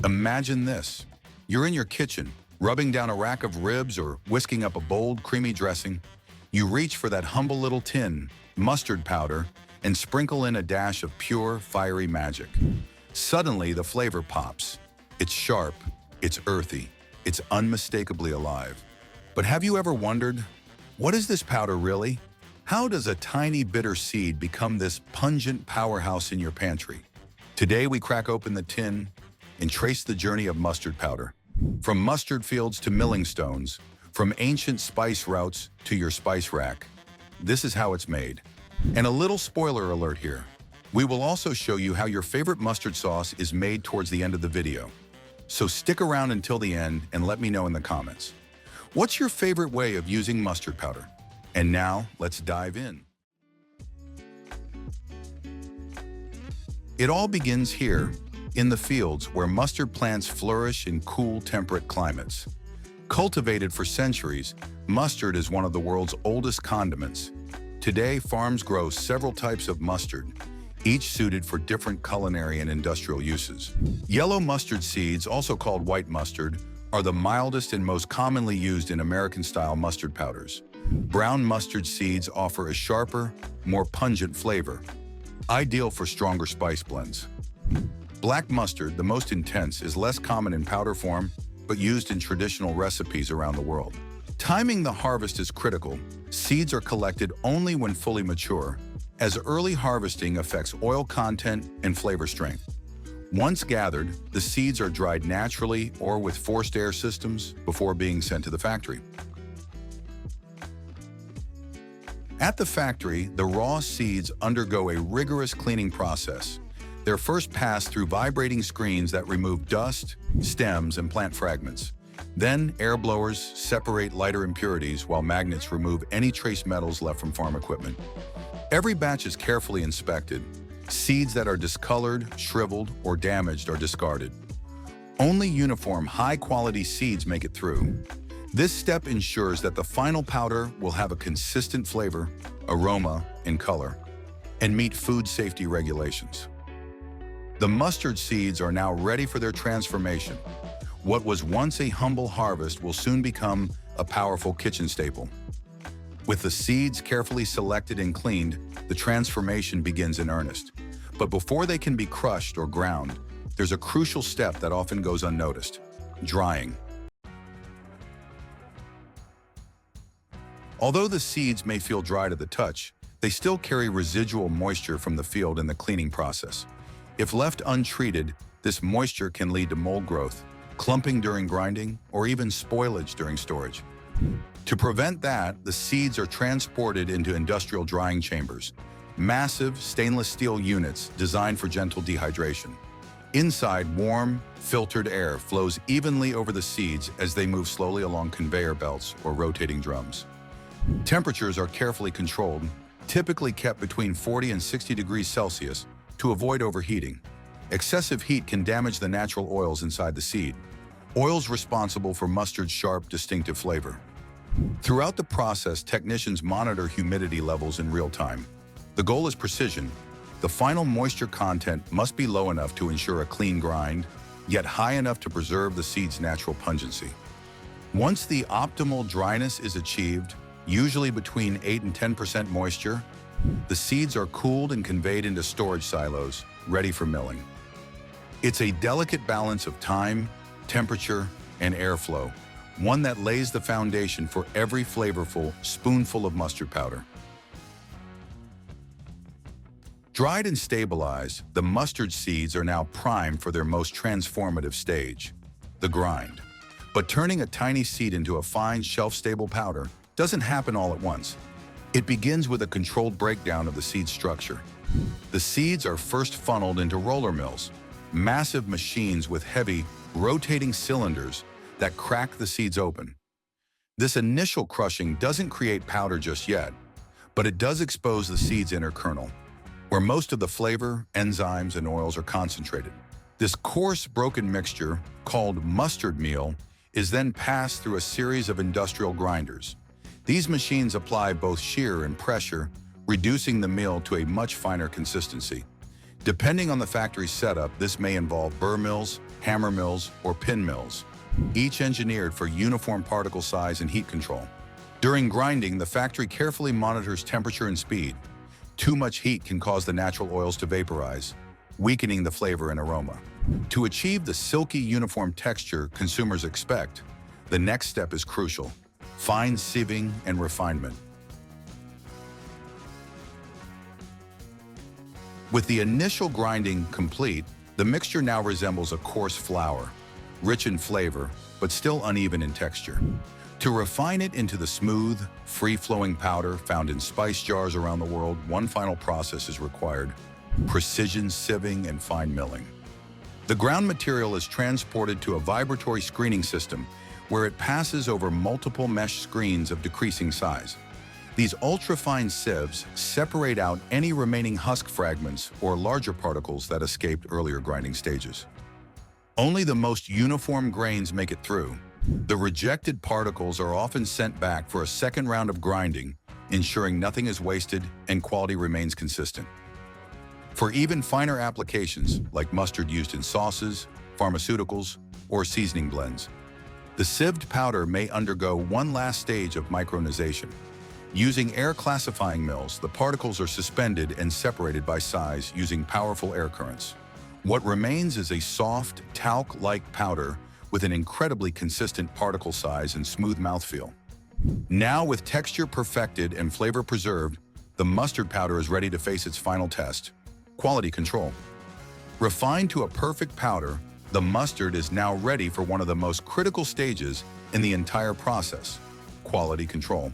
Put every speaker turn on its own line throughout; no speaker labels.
Imagine this. You're in your kitchen, rubbing down a rack of ribs or whisking up a bold, creamy dressing. You reach for that humble little tin, mustard powder, and sprinkle in a dash of pure, fiery magic. Suddenly, the flavor pops. It's sharp, it's earthy, it's unmistakably alive. But have you ever wondered, what is this powder really? How does a tiny bitter seed become this pungent powerhouse in your pantry? Today we crack open the tin and trace the journey of mustard powder. From mustard fields to milling stones, from ancient spice routes to your spice rack. This is how it's made. And a little spoiler alert here. We will also show you how your favorite mustard sauce is made towards the end of the video. So stick around until the end and let me know in the comments. What's your favorite way of using mustard powder? And now, let's dive in. It all begins here, in the fields where mustard plants flourish in cool, temperate climates. Cultivated for centuries, mustard is one of the world's oldest condiments. Today, farms grow several types of mustard, each suited for different culinary and industrial uses. Yellow mustard seeds, also called white mustard, are the mildest and most commonly used in American-style mustard powders. Brown mustard seeds offer a sharper, more pungent flavor, ideal for stronger spice blends. Black mustard, the most intense, is less common in powder form, but used in traditional recipes around the world. Timing the harvest is critical. Seeds are collected only when fully mature, as early harvesting affects oil content and flavor strength. Once gathered, the seeds are dried naturally or with forced air systems before being sent to the factory. At the factory, the raw seeds undergo a rigorous cleaning process. They're first passed through vibrating screens that remove dust, stems, and plant fragments. Then, air blowers separate lighter impurities while magnets remove any trace metals left from farm equipment. Every batch is carefully inspected. Seeds that are discolored, shriveled, or damaged are discarded. Only uniform, high-quality seeds make it through. This step ensures that the final powder will have a consistent flavor, aroma, and color, and meet food safety regulations. The mustard seeds are now ready for their transformation. What was once a humble harvest will soon become a powerful kitchen staple. With the seeds carefully selected and cleaned, the transformation begins in earnest. But before they can be crushed or ground, there's a crucial step that often goes unnoticed: drying. Although the seeds may feel dry to the touch, they still carry residual moisture from the field in the cleaning process. If left untreated, this moisture can lead to mold growth, clumping during grinding, or even spoilage during storage. To prevent that, the seeds are transported into industrial drying chambers, massive stainless steel units designed for gentle dehydration. Inside, warm, filtered air flows evenly over the seeds as they move slowly along conveyor belts or rotating drums. Temperatures are carefully controlled, typically kept between 40 and 60 degrees Celsius, to avoid overheating. Excessive heat can damage the natural oils inside the seed, oils responsible for mustard's sharp, distinctive flavor. Throughout the process, technicians monitor humidity levels in real time. The goal is precision. The final moisture content must be low enough to ensure a clean grind, yet high enough to preserve the seed's natural pungency. Once the optimal dryness is achieved, usually between 8 and 10% moisture, the seeds are cooled and conveyed into storage silos, ready for milling. It's a delicate balance of time, temperature, and airflow, one that lays the foundation for every flavorful spoonful of mustard powder. Dried and stabilized, the mustard seeds are now primed for their most transformative stage, the grind. But turning a tiny seed into a fine, shelf-stable powder doesn't happen all at once. It begins with a controlled breakdown of the seed structure. The seeds are first funneled into roller mills, massive machines with heavy, rotating cylinders that crack the seeds open. This initial crushing doesn't create powder just yet, but it does expose the seed's inner kernel, where most of the flavor, enzymes, and oils are concentrated. This coarse, broken mixture, called mustard meal, is then passed through a series of industrial grinders. These machines apply both shear and pressure, reducing the meal to a much finer consistency. Depending on the factory setup, this may involve burr mills, hammer mills, or pin mills, each engineered for uniform particle size and heat control. During grinding, the factory carefully monitors temperature and speed. Too much heat can cause the natural oils to vaporize, weakening the flavor and aroma. To achieve the silky, uniform texture consumers expect, the next step is crucial: fine sieving and refinement. With the initial grinding complete, the mixture now resembles a coarse flour, rich in flavor, but still uneven in texture. To refine it into the smooth, free-flowing powder found in spice jars around the world, one final process is required: precision sieving and fine milling. The ground material is transported to a vibratory screening system where it passes over multiple mesh screens of decreasing size. These ultra-fine sieves separate out any remaining husk fragments or larger particles that escaped earlier grinding stages. Only the most uniform grains make it through. The rejected particles are often sent back for a second round of grinding, ensuring nothing is wasted and quality remains consistent. For even finer applications, like mustard used in sauces, pharmaceuticals, or seasoning blends, the sieved powder may undergo one last stage of micronization. Using air classifying mills, the particles are suspended and separated by size using powerful air currents. What remains is a soft, talc-like powder with an incredibly consistent particle size and smooth mouthfeel. Now, with texture perfected and flavor preserved, the mustard powder is ready to face its final test: quality control. Refined to a perfect powder, the mustard is now ready for one of the most critical stages in the entire process: quality control.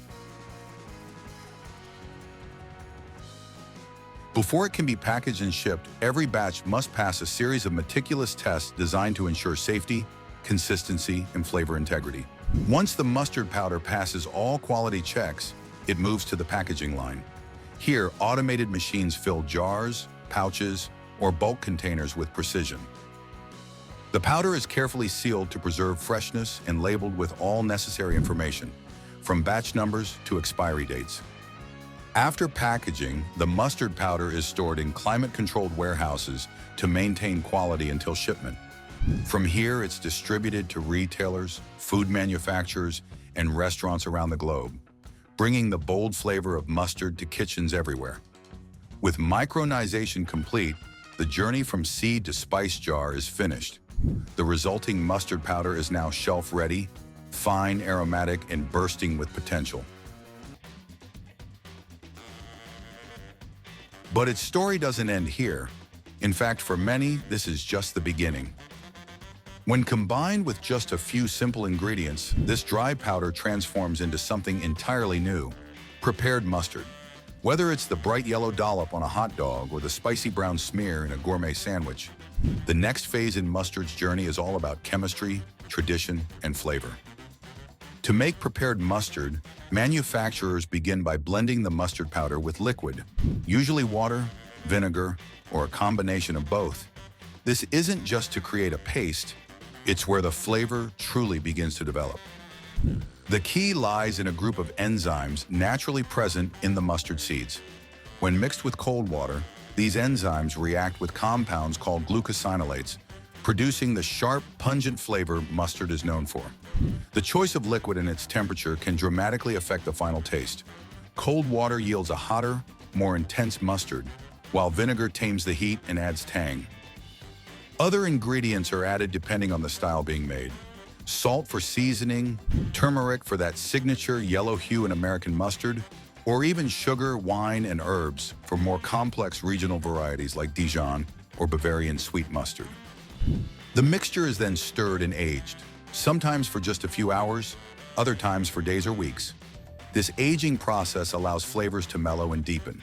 Before it can be packaged and shipped, every batch must pass a series of meticulous tests designed to ensure safety, consistency, and flavor integrity. Once the mustard powder passes all quality checks, it moves to the packaging line. Here, automated machines fill jars, pouches, or bulk containers with precision. The powder is carefully sealed to preserve freshness and labeled with all necessary information, from batch numbers to expiry dates. After packaging, the mustard powder is stored in climate-controlled warehouses to maintain quality until shipment. From here, it's distributed to retailers, food manufacturers, and restaurants around the globe, bringing the bold flavor of mustard to kitchens everywhere. With micronization complete, the journey from seed to spice jar is finished. The resulting mustard powder is now shelf-ready, fine, aromatic, and bursting with potential. But its story doesn't end here. In fact, for many, this is just the beginning. When combined with just a few simple ingredients, this dry powder transforms into something entirely new: prepared mustard. Whether it's the bright yellow dollop on a hot dog or the spicy brown smear in a gourmet sandwich, the next phase in mustard's journey is all about chemistry, tradition, and flavor. To make prepared mustard, manufacturers begin by blending the mustard powder with liquid, usually water, vinegar, or a combination of both. This isn't just to create a paste, it's where the flavor truly begins to develop. The key lies in a group of enzymes naturally present in the mustard seeds. When mixed with cold water, these enzymes react with compounds called glucosinolates, producing the sharp, pungent flavor mustard is known for. The choice of liquid and its temperature can dramatically affect the final taste. Cold water yields a hotter, more intense mustard, while vinegar tames the heat and adds tang. Other ingredients are added depending on the style being made. Salt for seasoning, turmeric for that signature yellow hue in American mustard, or even sugar, wine, and herbs for more complex regional varieties like Dijon or Bavarian sweet mustard. The mixture is then stirred and aged, sometimes for just a few hours, other times for days or weeks. This aging process allows flavors to mellow and deepen.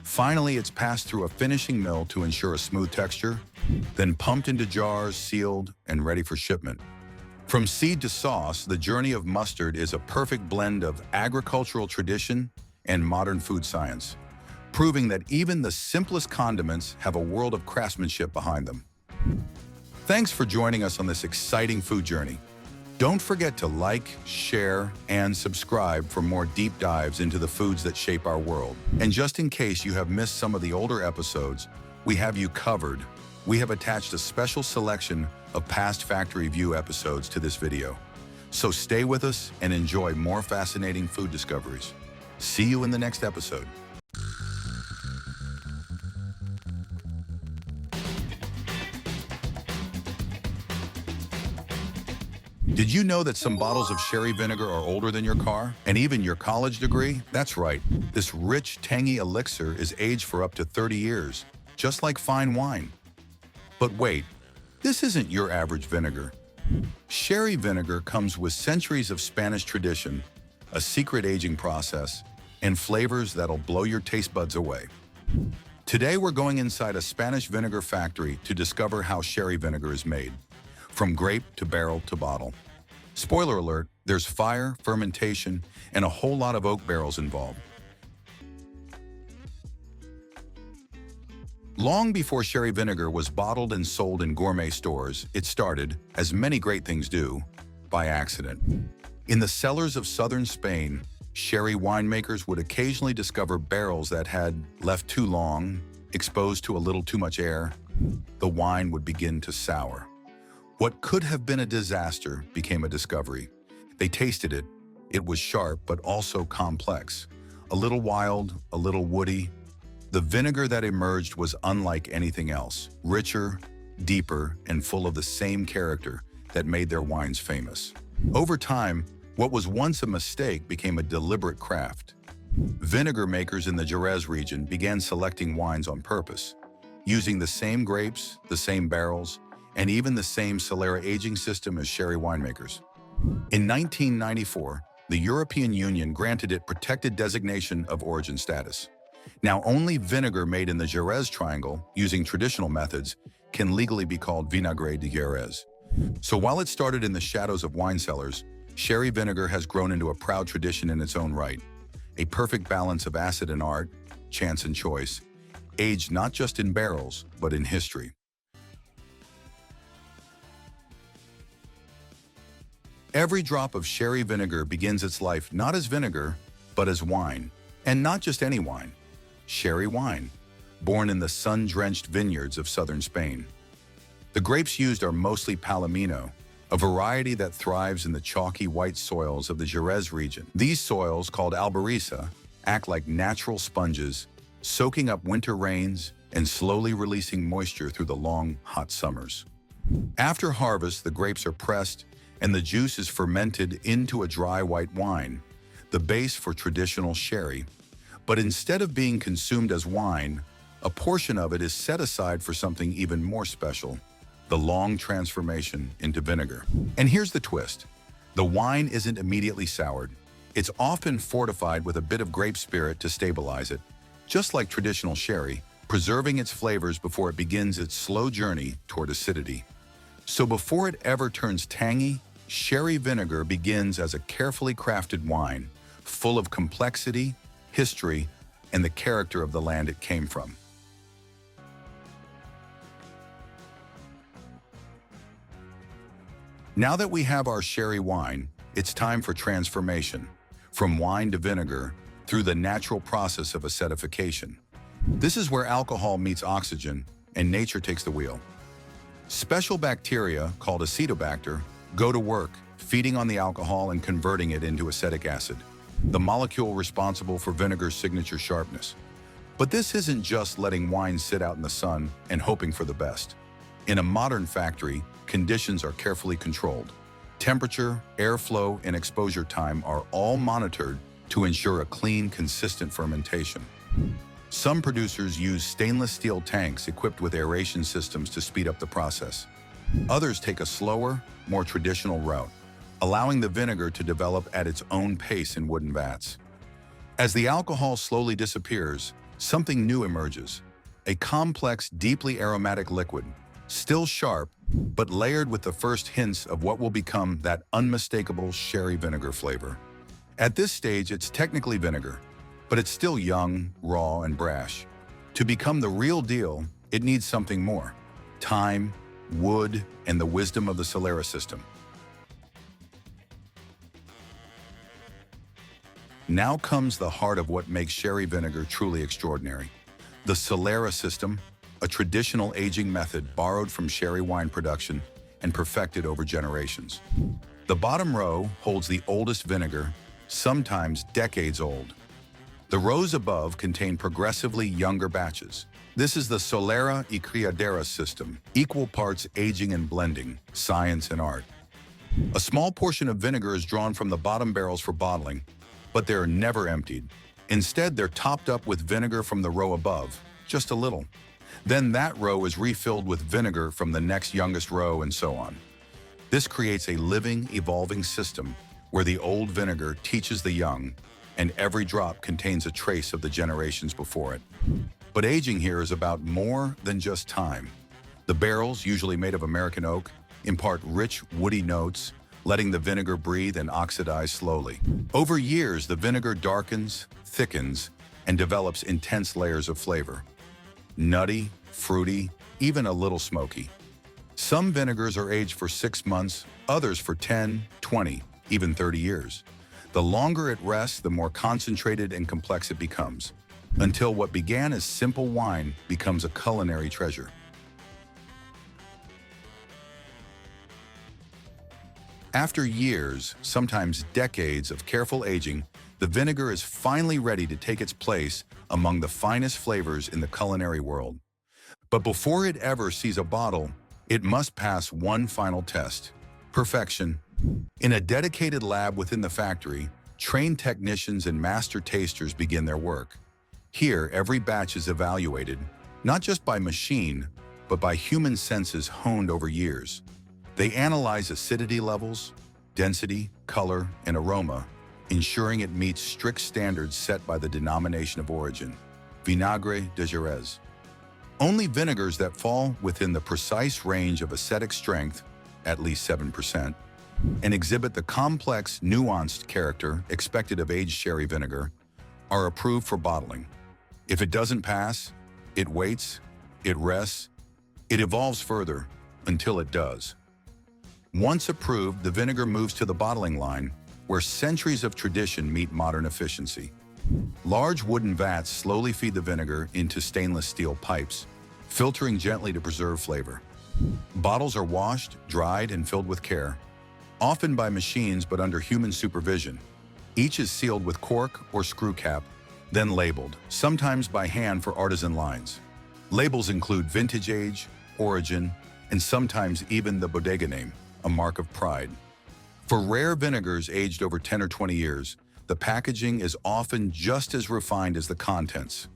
Finally, it's passed through a finishing mill to ensure a smooth texture, then pumped into jars, sealed, and ready for shipment. From seed to sauce, the journey of mustard is a perfect blend of agricultural tradition and modern food science, proving that even the simplest condiments have a world of craftsmanship behind them. Thanks for joining us on this exciting food journey. Don't forget to like, share, and subscribe for more deep dives into the foods that shape our world. And just in case you have missed some of the older episodes, we have you covered. We have attached a special selection of past Factory View episodes to this video. So stay with us and enjoy more fascinating food discoveries. See you in the next episode. Did you know that some bottles of sherry vinegar are older than your car? And even your college degree? That's right. This rich, tangy elixir is aged for up to 30 years, just like fine wine. But wait, this isn't your average vinegar. Sherry vinegar comes with centuries of Spanish tradition, a secret aging process, and flavors that'll blow your taste buds away. Today we're going inside a Spanish vinegar factory to discover how sherry vinegar is made, from grape to barrel to bottle. Spoiler alert, there's fire, fermentation, and a whole lot of oak barrels involved. Long before sherry vinegar was bottled and sold in gourmet stores, it started, as many great things do, by accident. In the cellars of southern Spain, sherry winemakers would occasionally discover barrels that had left too long, exposed to a little too much air. The wine would begin to sour. What could have been a disaster became a discovery. They tasted it. It was sharp, but also complex. A little wild, a little woody. The vinegar that emerged was unlike anything else, richer, deeper, and full of the same character that made their wines famous. Over time, what was once a mistake became a deliberate craft. Vinegar makers in the Jerez region began selecting wines on purpose, using the same grapes, the same barrels, and even the same Solera aging system as sherry winemakers. In 1994, the European Union granted it protected designation of origin status. Now only vinegar made in the Jerez Triangle, using traditional methods, can legally be called vinagre de Jerez. So while it started in the shadows of wine cellars, sherry vinegar has grown into a proud tradition in its own right. A perfect balance of acid and art, chance and choice, aged not just in barrels, but in history. Every drop of sherry vinegar begins its life not as vinegar, but as wine. And not just any wine. Sherry wine, born in the sun-drenched vineyards of southern Spain. The grapes used are mostly Palomino, a variety that thrives in the chalky white soils of the Jerez region. These soils, called albariza, act like natural sponges, soaking up winter rains and slowly releasing moisture through the long, hot summers. After harvest, the grapes are pressed and the juice is fermented into a dry white wine, the base for traditional sherry. But instead of being consumed as wine, a portion of it is set aside for something even more special, the long transformation into vinegar. And here's the twist. The wine isn't immediately soured. It's often fortified with a bit of grape spirit to stabilize it, just like traditional sherry, preserving its flavors before it begins its slow journey toward acidity. So before it ever turns tangy, sherry vinegar begins as a carefully crafted wine, full of complexity, history, and the character of the land it came from. Now that we have our sherry wine, it's time for transformation, from wine to vinegar, through the natural process of acidification. This is where alcohol meets oxygen, and nature takes the wheel. Special bacteria, called acetobacter, go to work, feeding on the alcohol and converting it into acetic acid, the molecule responsible for vinegar's signature sharpness. But this isn't just letting wine sit out in the sun and hoping for the best. In a modern factory, conditions are carefully controlled. Temperature, airflow, and exposure time are all monitored to ensure a clean, consistent fermentation. Some producers use stainless steel tanks equipped with aeration systems to speed up the process. Others take a slower, more traditional route, allowing the vinegar to develop at its own pace in wooden vats. As the alcohol slowly disappears, something new emerges, a complex, deeply aromatic liquid, still sharp, but layered with the first hints of what will become that unmistakable sherry vinegar flavor. At this stage, it's technically vinegar, but it's still young, raw, and brash. To become the real deal, it needs something more: time, wood, and the wisdom of the Solera system. Now comes the heart of what makes sherry vinegar truly extraordinary. The Solera system, a traditional aging method borrowed from sherry wine production, and perfected over generations. The bottom row holds the oldest vinegar, sometimes decades old. The rows above contain progressively younger batches. This is the Solera y Criadera system, equal parts aging and blending, science and art. A small portion of vinegar is drawn from the bottom barrels for bottling, but they're never emptied. Instead, they're topped up with vinegar from the row above, just a little. Then that row is refilled with vinegar from the next youngest row and so on. This creates a living, evolving system where the old vinegar teaches the young, and every drop contains a trace of the generations before it. But aging here is about more than just time. The barrels, usually made of American oak, impart rich, woody notes, letting the vinegar breathe and oxidize slowly. Over years, the vinegar darkens, thickens, and develops intense layers of flavor. Nutty, fruity, even a little smoky. Some vinegars are aged for 6 months, others for 10, 20, even 30 years. The longer it rests, the more concentrated and complex it becomes, until what began as simple wine becomes a culinary treasure. After years, sometimes decades of careful aging, the vinegar is finally ready to take its place among the finest flavors in the culinary world. But before it ever sees a bottle, it must pass one final test: perfection. In a dedicated lab within the factory, trained technicians and master tasters begin their work. Here, every batch is evaluated, not just by machine, but by human senses honed over years. They analyze acidity levels, density, color, and aroma, ensuring it meets strict standards set by the denomination of origin, Vinagre de Jerez. Only vinegars that fall within the precise range of acetic strength, at least 7%, and exhibit the complex, nuanced character expected of aged sherry vinegar, are approved for bottling. If it doesn't pass, it waits, it rests, it evolves further until it does. Once approved, the vinegar moves to the bottling line, where centuries of tradition meet modern efficiency. Large wooden vats slowly feed the vinegar into stainless steel pipes, filtering gently to preserve flavor. Bottles are washed, dried, and filled with care, often by machines but under human supervision. Each is sealed with cork or screw cap, then labeled, sometimes by hand for artisan lines. Labels include vintage age, origin, and sometimes even the bodega name, a mark of pride. For rare vinegars aged over 10 or 20 years, the packaging is often just as refined as the contents.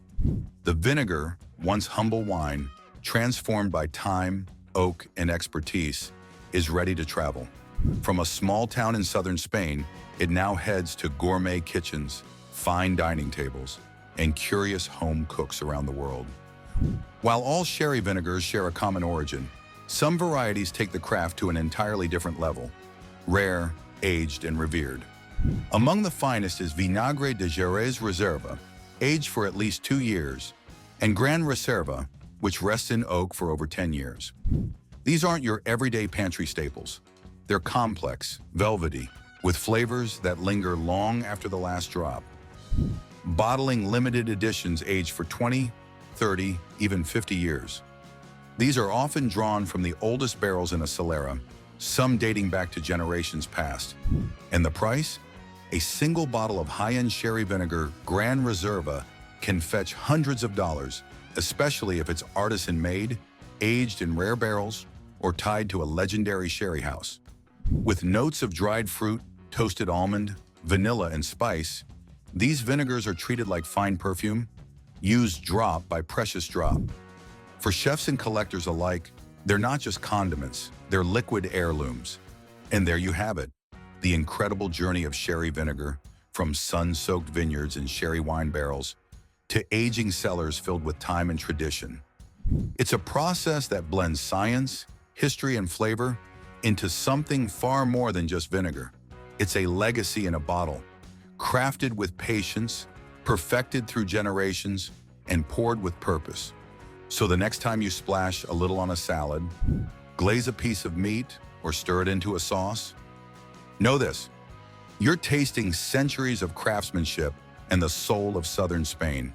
The vinegar, once humble wine, transformed by time, oak, and expertise, is ready to travel. From a small town in southern Spain, it now heads to gourmet kitchens, fine dining tables, and curious home cooks around the world. While all sherry vinegars share a common origin, some varieties take the craft to an entirely different level: rare, aged, and revered. Among the finest is Vinagre de Jerez Reserva, aged for at least 2 years, and Gran Reserva, which rests in oak for over 10 years. These aren't your everyday pantry staples. They're complex, velvety, with flavors that linger long after the last drop. Bottling limited editions aged for 20, 30, even 50 years. These are often drawn from the oldest barrels in a Solera, some dating back to generations past. And the price? A single bottle of high-end sherry vinegar, Gran Reserva, can fetch hundreds of dollars, especially if it's artisan-made, aged in rare barrels, or tied to a legendary sherry house. With notes of dried fruit, toasted almond, vanilla, and spice, these vinegars are treated like fine perfume, used drop by precious drop. For chefs and collectors alike, they're not just condiments, they're liquid heirlooms. And there you have it, the incredible journey of sherry vinegar, from sun-soaked vineyards and sherry wine barrels to aging cellars filled with time and tradition. It's a process that blends science, history, and flavor into something far more than just vinegar. It's a legacy in a bottle, crafted with patience, perfected through generations, and poured with purpose. So the next time you splash a little on a salad, glaze a piece of meat, or stir it into a sauce, know this: you're tasting centuries of craftsmanship and the soul of southern Spain.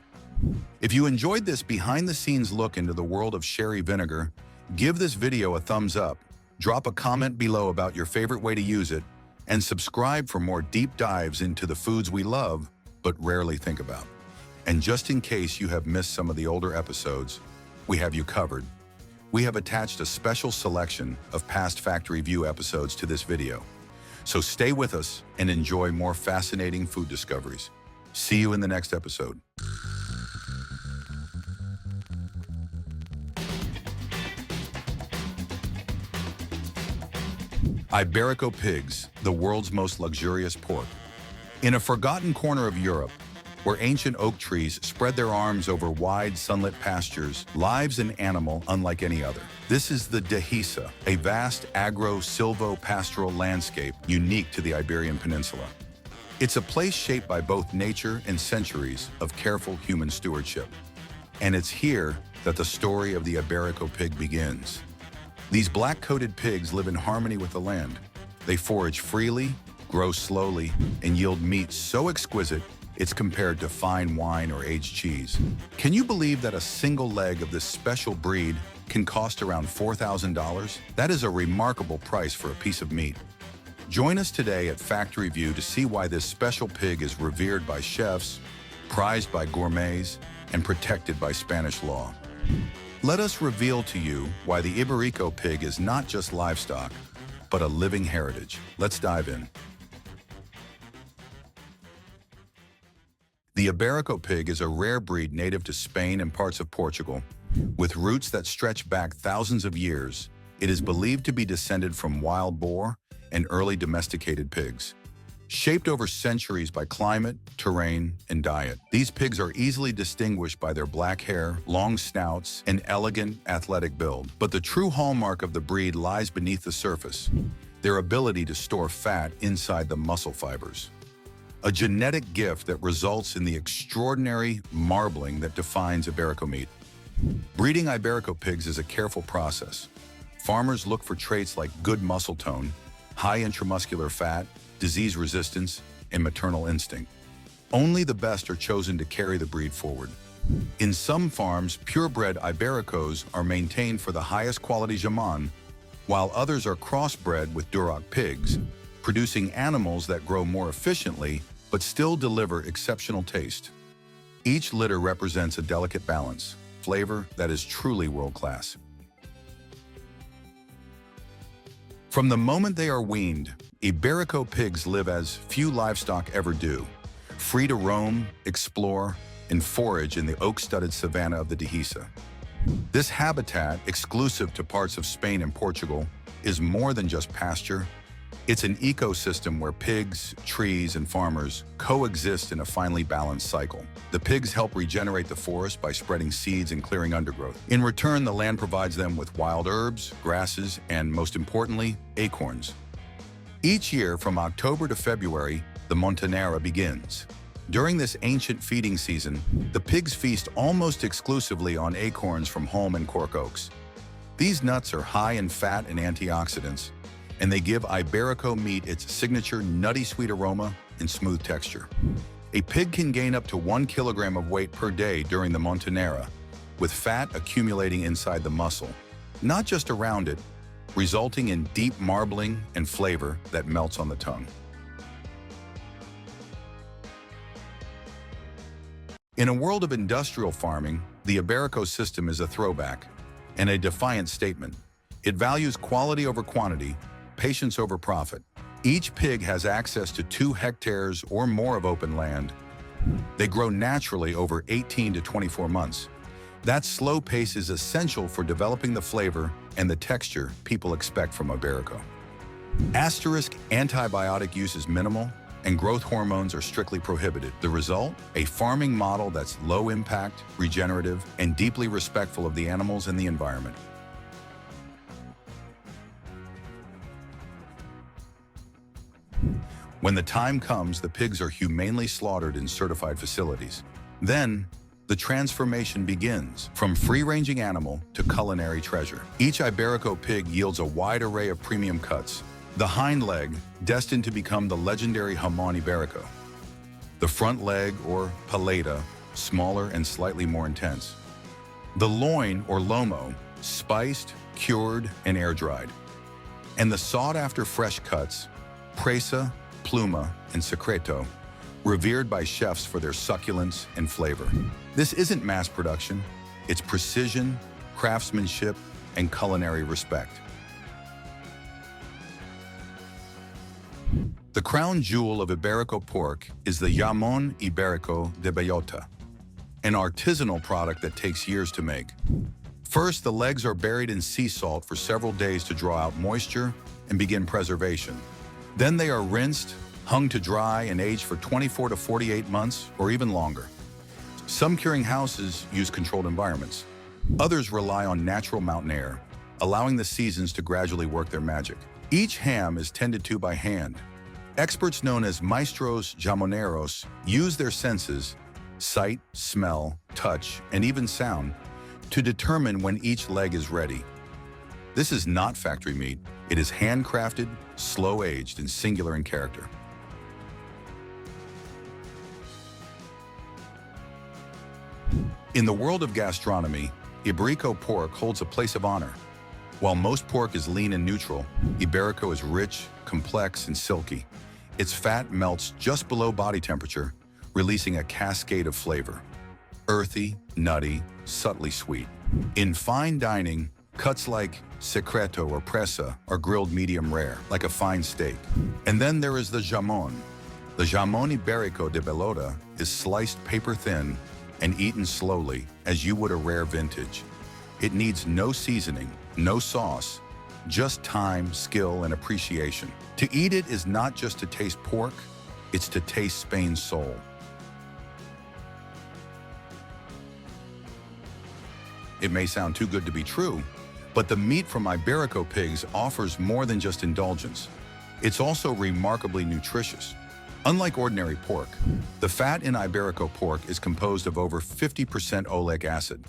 If you enjoyed this behind-the-scenes look into the world of sherry vinegar, give this video a thumbs up Drop a comment below about your favorite way to use it, and subscribe for more deep dives into the foods we love but rarely think about. And just in case you have missed some of the older episodes, we have you covered. We have attached a special selection of past Factory View episodes to this video. So stay with us and enjoy more fascinating food discoveries. See you in the next episode. Iberico pigs, the world's most luxurious pork. In a forgotten corner of Europe, where ancient oak trees spread their arms over wide sunlit pastures, lives an animal unlike any other. This is the dehesa, a vast agro-silvo-pastoral landscape unique to the Iberian Peninsula. It's a place shaped by both nature and centuries of careful human stewardship. And it's here that the story of the Iberico pig begins. These black-coated pigs live in harmony with the land. They forage freely, grow slowly, and yield meat so exquisite it's compared to fine wine or aged cheese. Can you believe that a single leg of this special breed can cost around $4,000? That is a remarkable price for a piece of meat. Join us today at Factory View to see why this special pig is revered by chefs, prized by gourmets, and protected by Spanish law. Let us reveal to you why the Iberico pig is not just livestock, but a living heritage. Let's dive in. The Iberico pig is a rare breed native to Spain and parts of Portugal. With roots that stretch back thousands of years, it is believed to be descended from wild boar and early domesticated pigs. Shaped over centuries by climate, terrain, and diet, these pigs are easily distinguished by their black hair, long snouts, and elegant, athletic build. But the true hallmark of the breed lies beneath the surface, their ability to store fat inside the muscle fibers. A genetic gift that results in the extraordinary marbling that defines Iberico meat. Breeding Iberico pigs is a careful process. Farmers look for traits like good muscle tone, high intramuscular fat, disease resistance, and maternal instinct. Only the best are chosen to carry the breed forward. In some farms, purebred Ibericos are maintained for the highest quality jamon, while others are crossbred with Duroc pigs, producing animals that grow more efficiently but still deliver exceptional taste. Each litter represents a delicate balance, flavor that is truly world-class. From the moment they are weaned, Iberico pigs live as few livestock ever do, free to roam, explore, and forage in the oak-studded savanna of the Dehesa. This habitat, exclusive to parts of Spain and Portugal, is more than just pasture. It's an ecosystem where pigs, trees, and farmers coexist in a finely balanced cycle. The pigs help regenerate the forest by spreading seeds and clearing undergrowth. In return, the land provides them with wild herbs, grasses, and, most importantly, acorns. Each year, from October to February, the Montanera begins. During this ancient feeding season, the pigs feast almost exclusively on acorns from holm and cork oaks. These nuts are high in fat and antioxidants, and they give Iberico meat its signature nutty sweet aroma and smooth texture. A pig can gain up to 1 kilogram of weight per day during the Montanera, with fat accumulating inside the muscle, not just around it, resulting in deep marbling and flavor that melts on the tongue. In a world of industrial farming, the Iberico system is a throwback and a defiant statement. It values quality over quantity, patience over profit. Each pig has access to 2 hectares or more of open land. They grow naturally over 18 to 24 months. That slow pace is essential for developing the flavor and the texture people expect from Iberico. Asterisk, antibiotic use is minimal, and growth hormones are strictly prohibited. The result? A farming model that's low impact, regenerative, and deeply respectful of the animals and the environment. When the time comes, the pigs are humanely slaughtered in certified facilities. Then, the transformation begins, from free-ranging animal to culinary treasure. Each Iberico pig yields a wide array of premium cuts. The hind leg, destined to become the legendary jamon Iberico. The front leg, or paleta, smaller and slightly more intense. The loin, or lomo, spiced, cured, and air-dried. And the sought-after fresh cuts, presa, pluma, and secreto, revered by chefs for their succulence and flavor. This isn't mass production, it's precision, craftsmanship, and culinary respect. The crown jewel of Iberico pork is the jamón ibérico de bellota, an artisanal product that takes years to make. First, the legs are buried in sea salt for several days to draw out moisture and begin preservation. Then they are rinsed, hung to dry, and aged for 24 to 48 months or even longer. Some curing houses use controlled environments. Others rely on natural mountain air, allowing the seasons to gradually work their magic. Each ham is tended to by hand. Experts known as maestros jamoneros use their senses, sight, smell, touch, and even sound, to determine when each leg is ready. This is not factory meat. It is handcrafted, slow-aged, and singular in character. In the world of gastronomy, Iberico pork holds a place of honor. While most pork is lean and neutral, Iberico is rich, complex, and silky. Its fat melts just below body temperature, releasing a cascade of flavor. Earthy, nutty, subtly sweet. In fine dining, cuts like secreto or presa are grilled medium rare, like a fine steak. And then there is the jamón. The jamón ibérico de bellota is sliced paper thin and eaten slowly, as you would a rare vintage. It needs no seasoning, no sauce, just time, skill, and appreciation. To eat it is not just to taste pork, it's to taste Spain's soul. It may sound too good to be true, but the meat from Iberico pigs offers more than just indulgence. It's also remarkably nutritious. Unlike ordinary pork, the fat in Iberico pork is composed of over 50% oleic acid,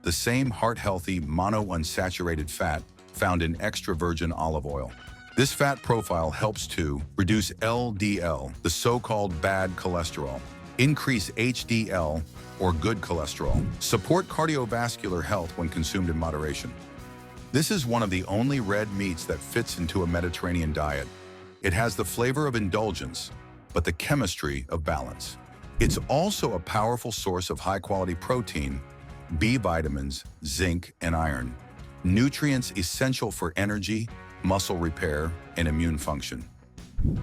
the same heart-healthy monounsaturated fat found in extra virgin olive oil. This fat profile helps to reduce LDL, the so-called bad cholesterol, increase HDL, or good cholesterol, support cardiovascular health when consumed in moderation. This is one of the only red meats that fits into a Mediterranean diet. It has the flavor of indulgence, but the chemistry of balance. It's also a powerful source of high-quality protein, B vitamins, zinc, and iron, nutrients essential for energy, muscle repair, and immune function.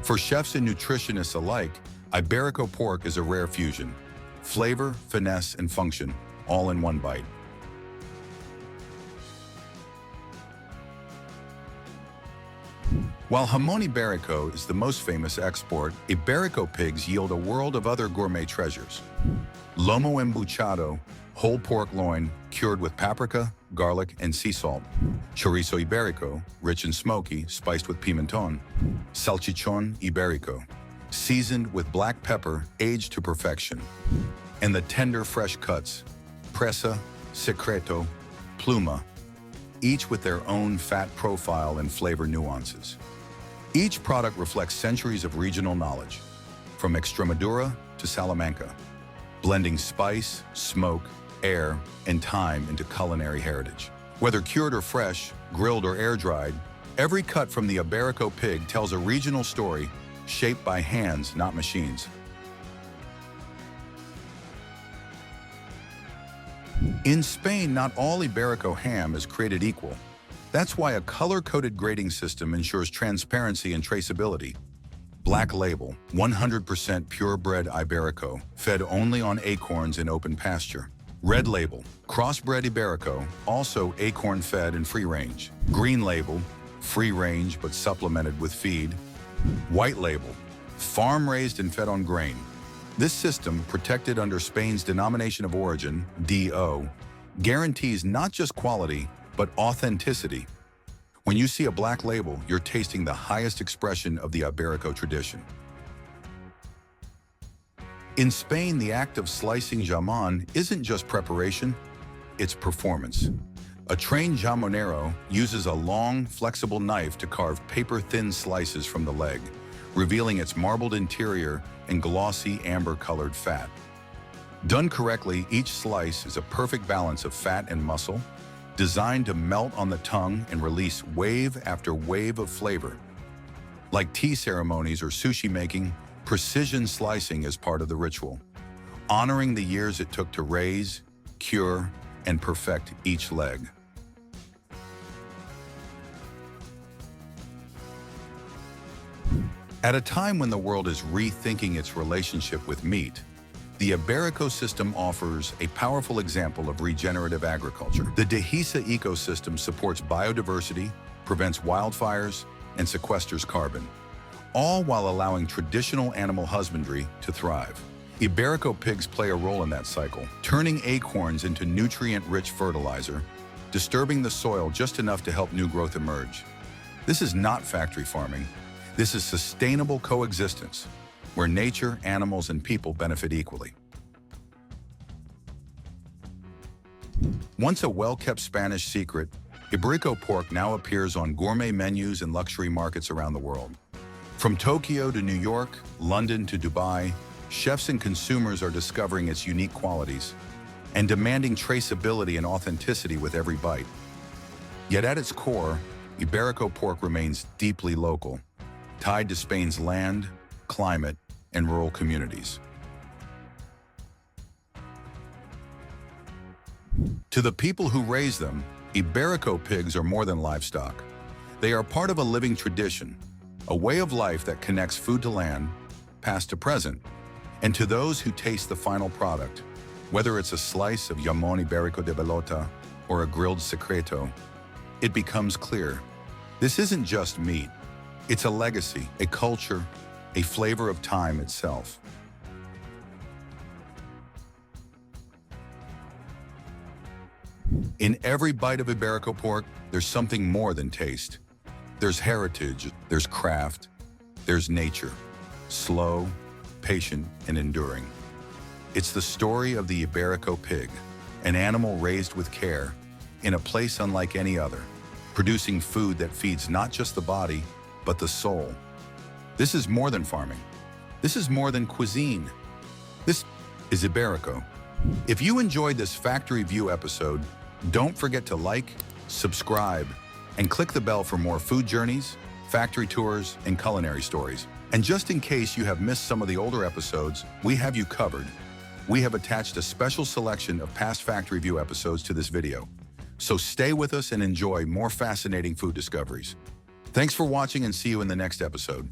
For chefs and nutritionists alike, Iberico pork is a rare fusion. Flavor, finesse, and function, all in one bite. While jamón ibérico is the most famous export, Iberico pigs yield a world of other gourmet treasures. Lomo embuchado, whole pork loin, cured with paprika, garlic, and sea salt. Chorizo ibérico, rich and smoky, spiced with pimentón. Salchichón ibérico, seasoned with black pepper, aged to perfection. And the tender, fresh cuts, presa, secreto, pluma, each with their own fat profile and flavor nuances. Each product reflects centuries of regional knowledge, from Extremadura to Salamanca, blending spice, smoke, air, and time into culinary heritage. Whether cured or fresh, grilled or air-dried, every cut from the Iberico pig tells a regional story shaped by hands, not machines. In Spain, not all Iberico ham is created equal. That's why a color-coded grading system ensures transparency and traceability. Black label, 100% purebred Iberico, fed only on acorns in open pasture. Red label, crossbred Iberico, also acorn-fed and free-range. Green label, free-range but supplemented with feed. White label, farm-raised and fed on grain. This system, protected under Spain's Denomination of Origin, DO, guarantees not just quality, but authenticity. When you see a black label, you're tasting the highest expression of the Iberico tradition. In Spain, the act of slicing jamón isn't just preparation, it's performance. A trained jamonero uses a long, flexible knife to carve paper-thin slices from the leg, revealing its marbled interior and glossy amber-colored fat. Done correctly, each slice is a perfect balance of fat and muscle, designed to melt on the tongue and release wave after wave of flavor. Like tea ceremonies or sushi making, precision slicing is part of the ritual, honoring the years it took to raise, cure, and perfect each leg. At a time when the world is rethinking its relationship with meat, the Iberico system offers a powerful example of regenerative agriculture. The Dehesa ecosystem supports biodiversity, prevents wildfires, and sequesters carbon, all while allowing traditional animal husbandry to thrive. Iberico pigs play a role in that cycle, turning acorns into nutrient-rich fertilizer, disturbing the soil just enough to help new growth emerge. This is not factory farming. This is sustainable coexistence, where nature, animals, and people benefit equally. Once a well-kept Spanish secret, Iberico pork now appears on gourmet menus and luxury markets around the world. From Tokyo to New York, London to Dubai, chefs and consumers are discovering its unique qualities and demanding traceability and authenticity with every bite. Yet at its core, Iberico pork remains deeply local, tied to Spain's land, climate, and rural communities. To the people who raise them, Iberico pigs are more than livestock. They are part of a living tradition, a way of life that connects food to land, past to present, and to those who taste the final product, whether it's a slice of jamón ibérico de bellota or a grilled secreto, it becomes clear. This isn't just meat. It's a legacy, a culture, a flavor of time itself. In every bite of Iberico pork, there's something more than taste. There's heritage, there's craft, there's nature. Slow, patient, and enduring. It's the story of the Iberico pig, an animal raised with care, in a place unlike any other, producing food that feeds not just the body, but the soul. This is more than farming. This is more than cuisine. This is Iberico. If you enjoyed this Factory View episode, don't forget to like, subscribe, and click the bell for more food journeys, factory tours, and culinary stories. And just in case you have missed some of the older episodes, we have you covered. We have attached a special selection of past Factory View episodes to this video. So stay with us and enjoy more fascinating food discoveries. Thanks for watching and see you in the next episode.